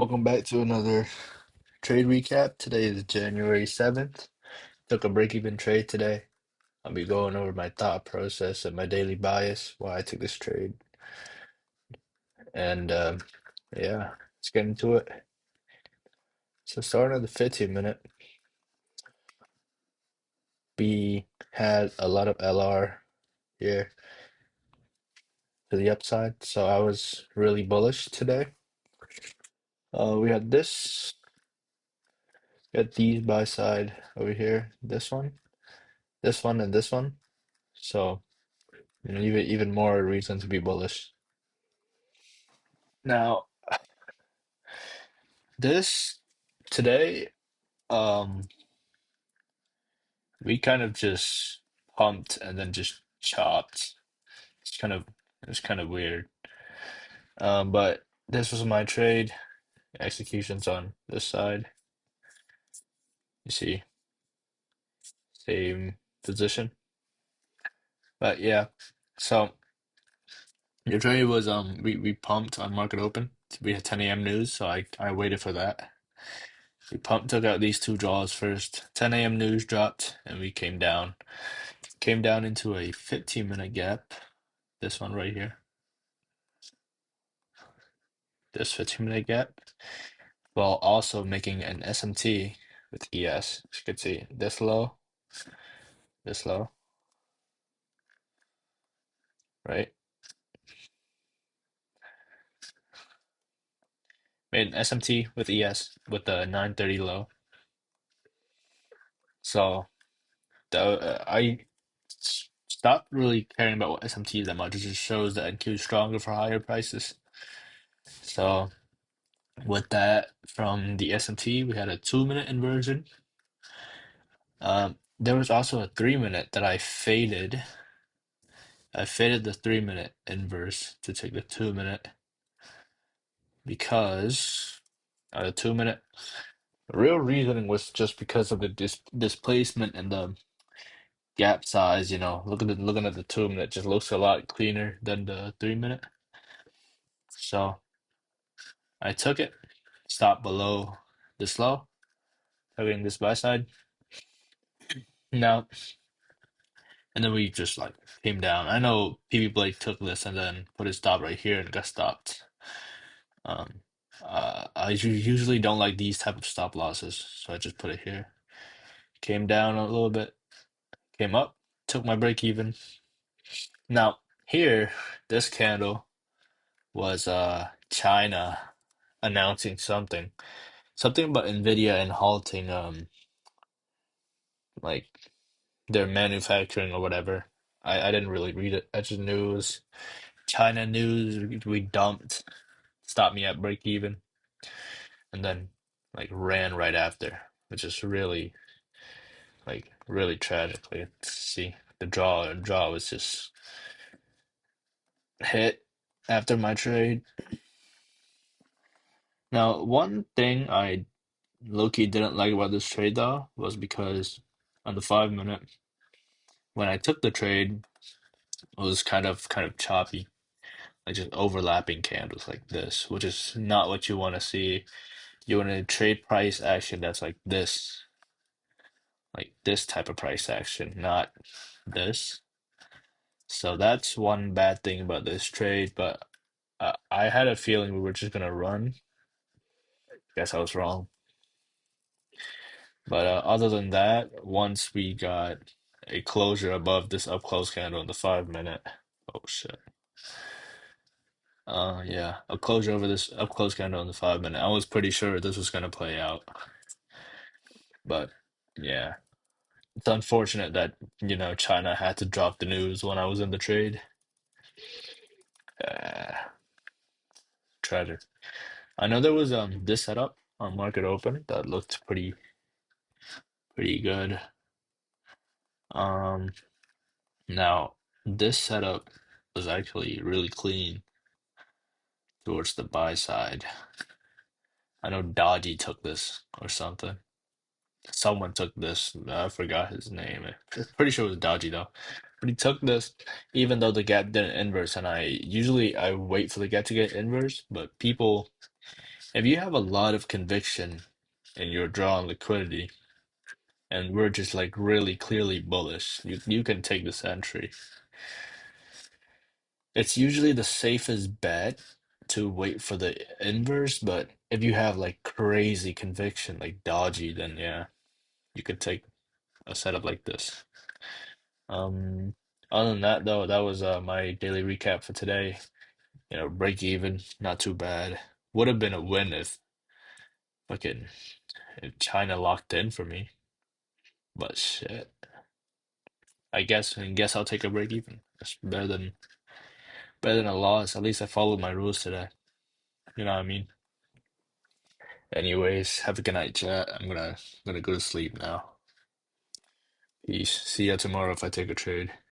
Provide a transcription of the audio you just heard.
Welcome back to another trade recap. Today is January 7th. Took a break-even trade today. I'll be going over my thought process and my daily bias, why I took this trade. And yeah, let's get into it. So starting at the 15 minute, we had a lot of LR here to the upside. So I was really bullish today. We had this, got these buy side over here, this one, and this one. So even more reason to be bullish. Now, this today, um, we kind of just pumped and then just chopped. It's kind of weird. But this was my trade. Executions on this side. You see, same position. But yeah, so your trade was we pumped on market open. We had 10 a.m. news, so I waited for that. We pumped, took out these two draws first. 10 a.m. news dropped, and we came down. Came down into a 15-minute gap. This one right here. This 15-minute gap. While also making an SMT with ES. As you can see, this low, right? Made an SMT with ES with the 930 low. So I stopped really caring about what SMT is that much. It just shows that NQ is stronger for higher prices. So with that, from the SMT, we had a 2-minute inversion. There was also a 3-minute that I faded. I faded the 3-minute inverse to take the 2-minute because the 2-minute. The real reasoning was just because of the displacement and the gap size. Looking at the 2-minute just looks a lot cleaner than the 3-minute. So I took it, stopped below this low, targeting this buy side. Now, and then we just like came down. I know PB Blake took this and then put his stop right here and got stopped. Um, I usually don't like these type of stop losses, so I just put it here. Came down a little bit, came up, took my break even. Now here, this candle was China announcing something about Nvidia and halting like their manufacturing or whatever. I didn't really read it. I just knew it was China news. We dumped, stopped me at break even, and then like ran right after, which is really tragic. Like, see the draw was just hit after my trade. Now, one thing I low-key didn't like about this trade though was because on the 5-minute when I took the trade, it was kind of choppy, like just overlapping candles like this, which is not what you want to see. You want to trade price action that's like this type of price action, not this. So that's one bad thing about this trade, but I had a feeling we were just gonna run. Guess I was wrong. But other than that, once we got a closure above this up close candle in the 5-minute, oh shit. Yeah, a closure over this up close candle in the 5-minute. I was pretty sure this was gonna play out, but yeah, it's unfortunate that China had to drop the news when I was in the trade. Uh, Tragic. I know there was this setup on market open that looked pretty good. Um, Now this setup was actually really clean towards the buy side. I know Dodgy took this or something. Someone took this. I forgot his name. Pretty sure it was Dodgy though. But he took this even though the gap didn't inverse, and I usually I wait for the gap to get inverse, but people If you have a lot of conviction in your draw on liquidity, and we're just like really clearly bullish, you can take this entry. It's usually the safest bet to wait for the inverse, but if you have like crazy conviction, like dodgy, then yeah, you could take a setup like this. Um, Other than that, though, that was my daily recap for today. You know, break even, not too bad. Would have been a win fucking if China locked in for me, but shit. I guess I'll take a break even. It's better than a loss. At least I followed my rules today. You know what I mean? Anyways, have a good night, chat. I'm gonna go to sleep now. Peace. See ya tomorrow if I take a trade.